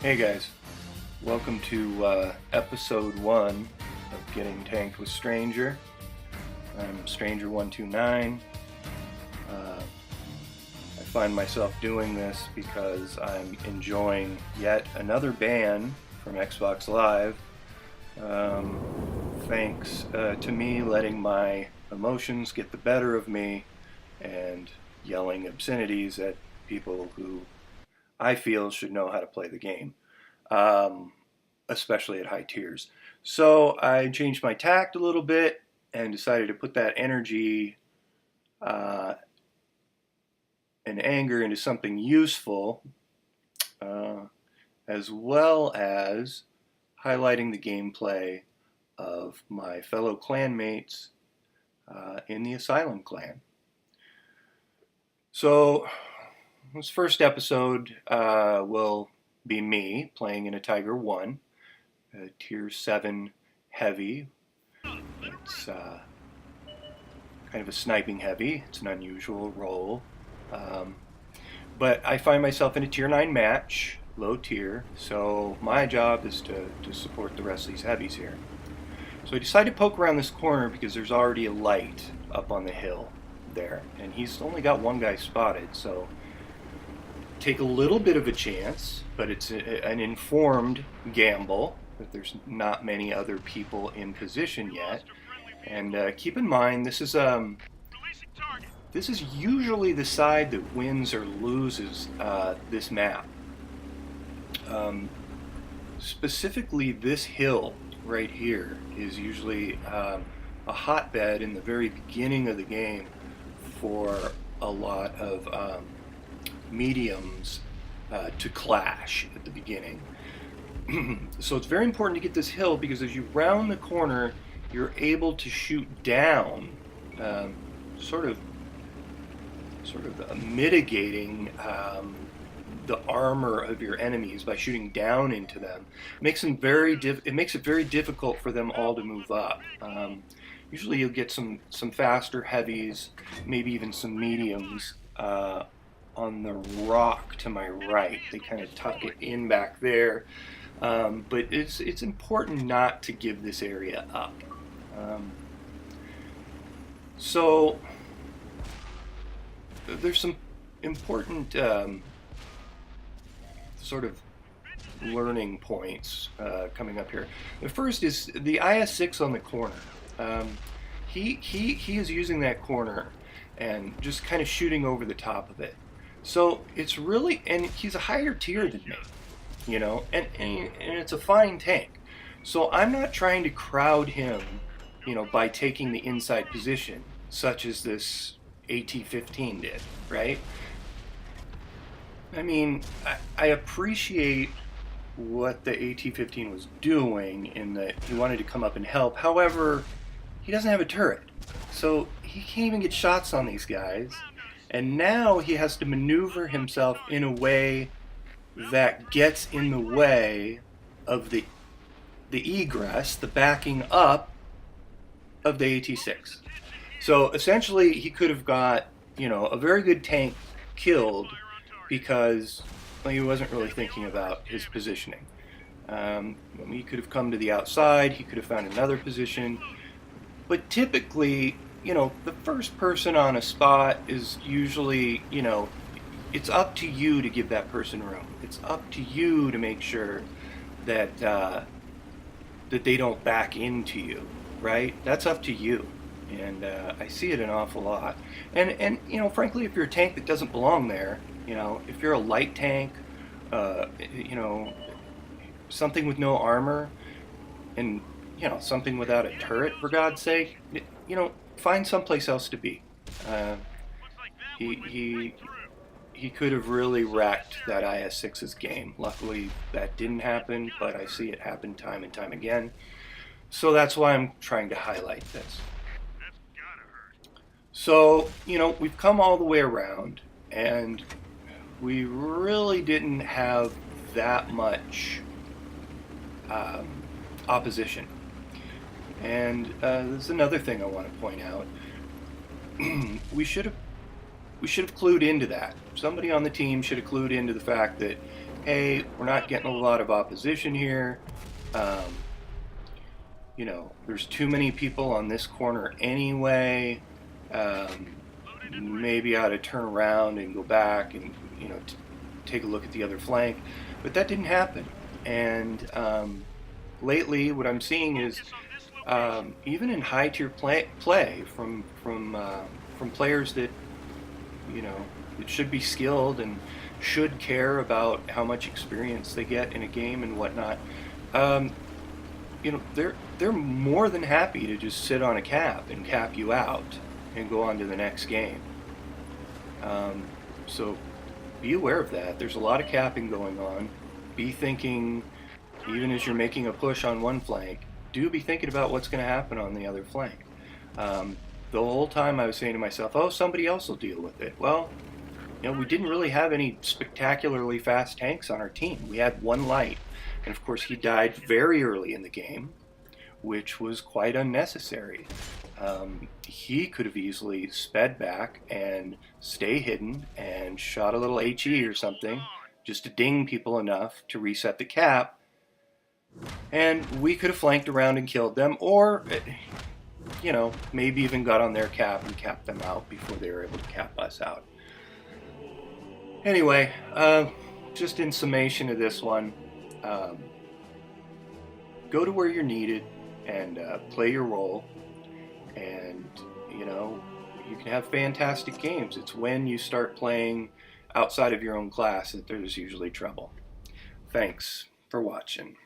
Hey guys, welcome to episode 1 of Getting Tanked with Stranger. I'm Stranger129. I find myself doing this because I'm enjoying yet another ban from Xbox Live, thanks to me letting my emotions get the better of me and yelling obscenities at people who I feel should know how to play the game, um, especially at high tiers. So I changed my tact a little bit and decided to put that energy uh, and anger into something useful, uh, as well as highlighting the gameplay of my fellow clanmates in the ASYLUM clan. So this first episode will be me playing in a Tiger 1, a Tier 7 heavy. It's kind of a sniping heavy. It's an unusual role. Um, but I find myself in a Tier 9 match, low tier, so my job is to support the rest of these heavies here. So I decided to poke around this corner because there's already a light up on the hill there, and he's only got one guy spotted, so take a little bit of a chance, but it's an informed gamble that there's not many other people in position yet. And keep in mind, this is usually the side that wins or loses this map. Specifically, this hill right here is usually a hotbed in the very beginning of the game for a lot of mediums to clash at the beginning. So it's very important to get this hill because as you round the corner, you're able to shoot down, sort of mitigating the armor of your enemies by shooting down into them. It makes it very difficult for them all to move up. Usually you'll get some faster heavies, maybe even some mediums on the rock to my right. They kind of tuck it in back there. But it's important not to give this area up. So there's some important sort of learning points coming up here. The first is the IS-6 on the corner. He is using that corner and just kind of shooting over the top of it. So it's really, and he's a higher tier than me, you know, and it's a fine tank. So I'm not trying to crowd him, you know, by taking the inside position, such as this AT-15 did, right? I mean, I appreciate what the AT-15 was doing in that he wanted to come up and help. However, he doesn't have a turret, so he can't even get shots on these guys. And now he has to maneuver himself in a way that gets in the way of the egress, the backing up of the AT-6. So essentially he could have got, you know, a very good tank killed because he wasn't really thinking about his positioning. He could have come to the outside, he could have found another position, but typically, you know, the first person on a spot is usually, you know, it's up to you to give that person room. It's up to you to make sure that that they don't back into you, right? That's up to you, and I see it an awful lot. And you know, frankly, if you're a tank that doesn't belong there, you know, if you're a light tank, you know, something with no armor, and you know, something without a turret, for God's sake, you know, find someplace else to be. He could have really wrecked that IS-6's game. Luckily, that didn't happen, but I see it happen time and time again. So that's why I'm trying to highlight this. So, you know, we've come all the way around, and we really didn't have that much opposition. And there's another thing I want to point out. we should have clued into that. Somebody on the team should have clued into the fact that hey, we're not getting a lot of opposition here. Um, there's too many people on this corner anyway. Um, maybe I ought to turn around and go back and, take a look at the other flank. But that didn't happen. And lately, what I'm seeing is even in high tier play from players that that should be skilled and should care about how much experience they get in a game and whatnot. Um, they're more than happy to just sit on a cap and cap you out and go on to the next game. So be aware of that. There's a lot of capping going on. Be thinking, even as you're making a push on one flank, do be thinking about what's going to happen on the other flank. The whole time I was saying to myself, oh, somebody else will deal with it. Well, we didn't really have any spectacularly fast tanks on our team. We had one light, and of course he died very early in the game, which was quite unnecessary. He could have easily sped back and stay hidden and shot a little HE or something, just to ding people enough to reset the cap, and we could have flanked around and killed them, or maybe even got on their cap and capped them out before they were able to cap us out. Anyway, just in summation of this one, go to where you're needed and play your role, and you can have fantastic games. It's when you start playing outside of your own class that there's usually trouble. Thanks for watching.